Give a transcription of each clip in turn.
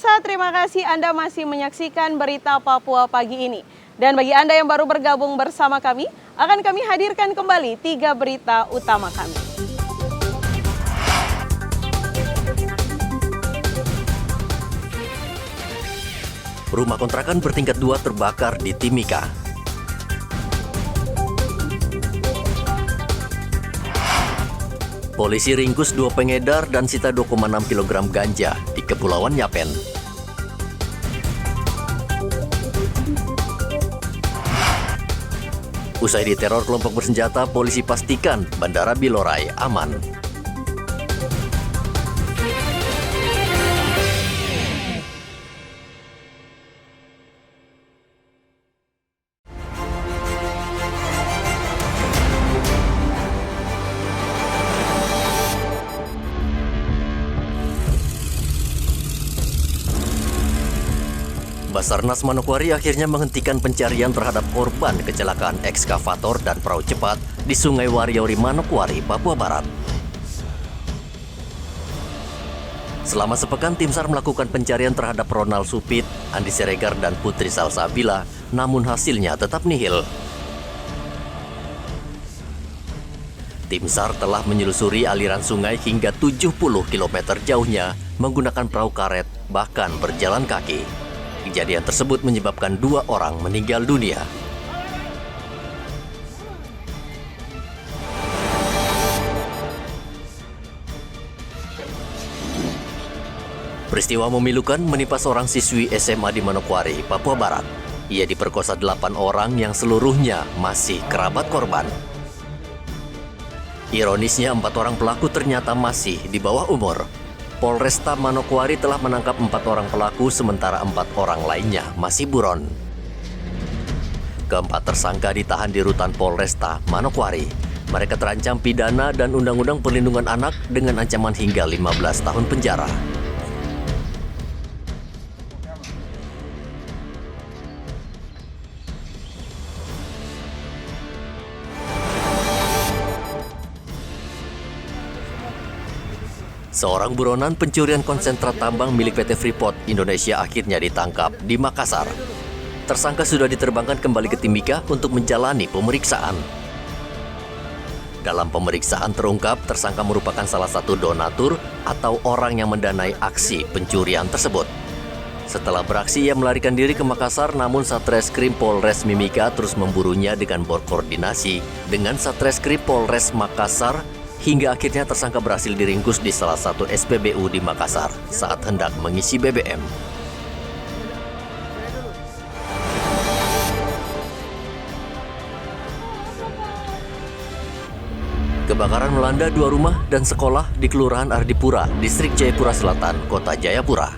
Pemirsa, terima kasih Anda masih menyaksikan Berita Papua pagi ini. Dan bagi Anda yang baru bergabung bersama kami, akan kami hadirkan kembali 3 berita utama kami. Rumah kontrakan bertingkat 2 terbakar di Timika. Polisi ringkus 2 pengedar dan sita 2,6 kg ganja di Kepulauan Yapen. Usai diteror kelompok bersenjata, polisi pastikan Bandara Bilorai aman. Basarnas Manokwari akhirnya menghentikan pencarian terhadap korban kecelakaan ekskavator dan perahu cepat di Sungai Warriori, Manokwari, Papua Barat. Selama sepekan, tim SAR melakukan pencarian terhadap Ronald Supit, Andi Siregar, dan Putri Salsabila, namun hasilnya tetap nihil. Tim SAR telah menyelusuri aliran sungai hingga 70 km jauhnya menggunakan perahu karet, bahkan berjalan kaki. Kejadian tersebut menyebabkan 2 orang meninggal dunia. Peristiwa memilukan menimpa seorang siswi SMA di Manokwari, Papua Barat. Ia diperkosa 8 orang yang seluruhnya masih kerabat korban. Ironisnya, 4 orang pelaku ternyata masih di bawah umur. Polresta Manokwari telah menangkap 4 orang pelaku, sementara 4 orang lainnya masih buron. Keempat tersangka ditahan di rutan Polresta Manokwari. Mereka terancam pidana dan Undang-Undang Perlindungan Anak dengan ancaman hingga 15 tahun penjara. Seorang buronan pencurian konsentrat tambang milik PT Freeport Indonesia akhirnya ditangkap di Makassar. Tersangka sudah diterbangkan kembali ke Timika untuk menjalani pemeriksaan. Dalam pemeriksaan terungkap, tersangka merupakan salah satu donatur atau orang yang mendanai aksi pencurian tersebut. Setelah beraksi, ia melarikan diri ke Makassar, namun Satreskrim Polres Mimika terus memburunya dengan berkoordinasi dengan Satreskrim Polres Makassar, hingga akhirnya tersangka berhasil diringkus di salah satu SPBU di Makassar saat hendak mengisi BBM. Kebakaran melanda 2 rumah dan sekolah di Kelurahan Ardipura, Distrik Jayapura Selatan, Kota Jayapura.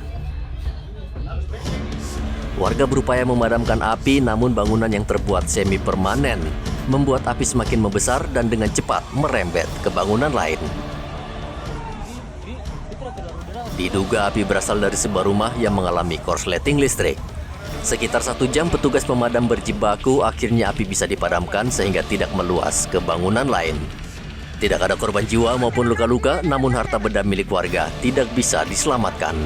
Warga berupaya memadamkan api, namun bangunan yang terbuat semi permanen membuat api semakin membesar dan dengan cepat merembet ke bangunan lain. Diduga api berasal dari sebuah rumah yang mengalami korsleting listrik. Sekitar 1 jam petugas pemadam berjibaku, akhirnya api bisa dipadamkan sehingga tidak meluas ke bangunan lain. Tidak ada korban jiwa maupun luka-luka, namun harta benda milik warga tidak bisa diselamatkan.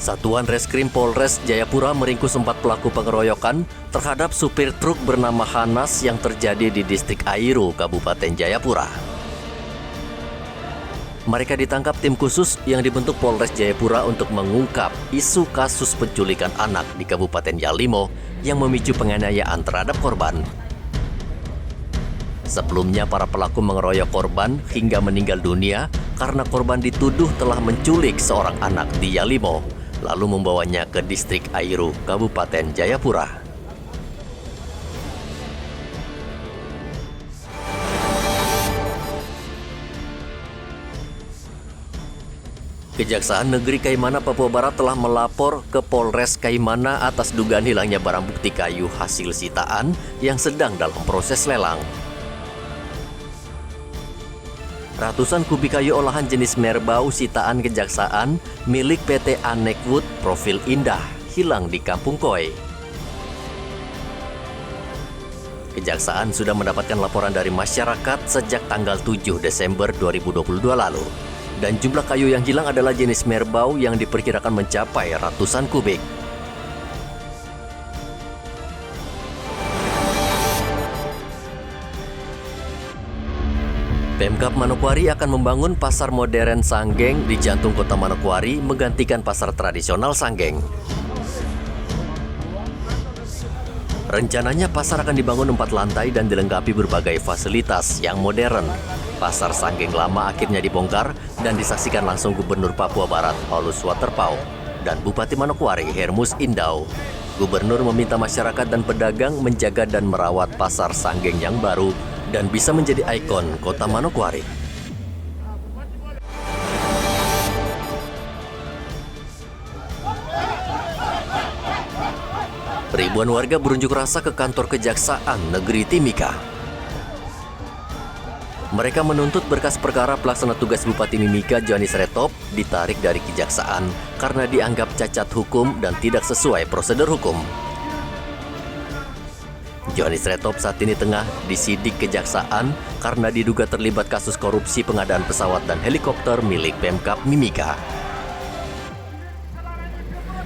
Satuan Reskrim Polres Jayapura meringkus 4 pelaku pengeroyokan terhadap supir truk bernama Hanas yang terjadi di Distrik Airu, Kabupaten Jayapura. Mereka ditangkap tim khusus yang dibentuk Polres Jayapura untuk mengungkap isu kasus penculikan anak di Kabupaten Yalimo yang memicu penganiayaan terhadap korban. Sebelumnya, para pelaku mengeroyok korban hingga meninggal dunia karena korban dituduh telah menculik seorang anak di Yalimo, lalu membawanya ke Distrik Airu, Kabupaten Jayapura. Kejaksaan Negeri Kaimana, Papua Barat telah melapor ke Polres Kaimana atas dugaan hilangnya barang bukti kayu hasil sitaan yang sedang dalam proses lelang. Ratusan kubik kayu olahan jenis merbau sitaan kejaksaan milik PT Anekwood Profil Indah hilang di Kampung Koi. Kejaksaan sudah mendapatkan laporan dari masyarakat sejak tanggal 7 Desember 2022 lalu. Dan jumlah kayu yang hilang adalah jenis merbau yang diperkirakan mencapai ratusan kubik. Pemkab Manokwari akan membangun pasar modern Sanggeng di jantung kota Manokwari menggantikan pasar tradisional Sanggeng. Rencananya pasar akan dibangun 4 lantai dan dilengkapi berbagai fasilitas yang modern. Pasar Sanggeng lama akhirnya dibongkar dan disaksikan langsung Gubernur Papua Barat Paulus Waterpauw dan Bupati Manokwari Hermus Indau. Gubernur meminta masyarakat dan pedagang menjaga dan merawat pasar Sanggeng yang baru dan bisa menjadi ikon kota Manokwari. Ribuan warga berunjuk rasa ke kantor Kejaksaan Negeri Timika. Mereka menuntut berkas perkara pelaksana tugas Bupati Mimika Johannes Retop ditarik dari Kejaksaan karena dianggap cacat hukum dan tidak sesuai prosedur hukum. Johannes Retop saat ini tengah disidik Kejaksaan karena diduga terlibat kasus korupsi pengadaan pesawat dan helikopter milik Pemkab Mimika.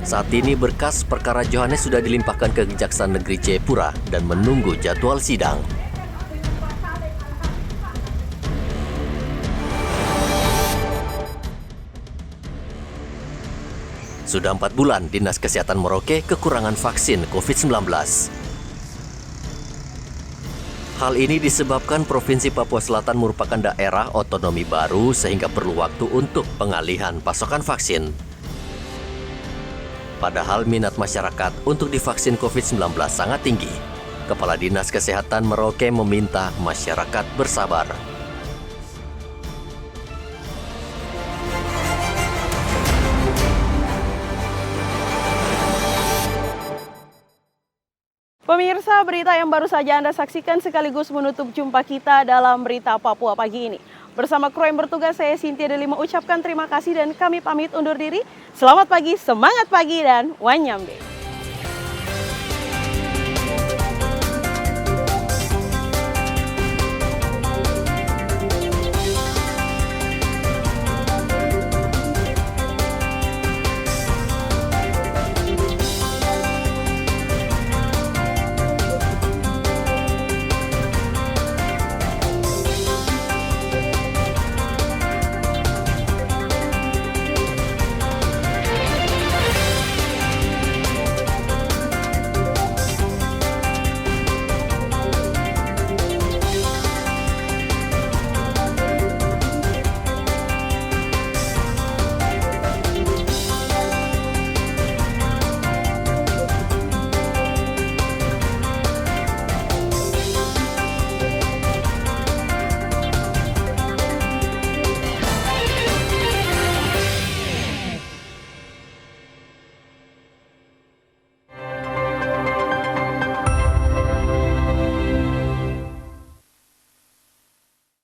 Saat ini berkas perkara Johannes sudah dilimpahkan ke Kejaksaan Negeri Jayapura dan menunggu jadwal sidang. Sudah 4 bulan Dinas Kesehatan Merauke kekurangan vaksin COVID-19. Hal ini disebabkan Provinsi Papua Selatan merupakan daerah otonomi baru sehingga perlu waktu untuk pengalihan pasokan vaksin. Padahal minat masyarakat untuk divaksin COVID-19 sangat tinggi. Kepala Dinas Kesehatan Merauke meminta masyarakat bersabar. Pemirsa, berita yang baru saja Anda saksikan sekaligus menutup jumpa kita dalam Berita Papua pagi ini. Bersama kru yang bertugas, saya Cynthia Delima ucapkan terima kasih dan kami pamit undur diri. Selamat pagi, semangat pagi, dan wanyambe.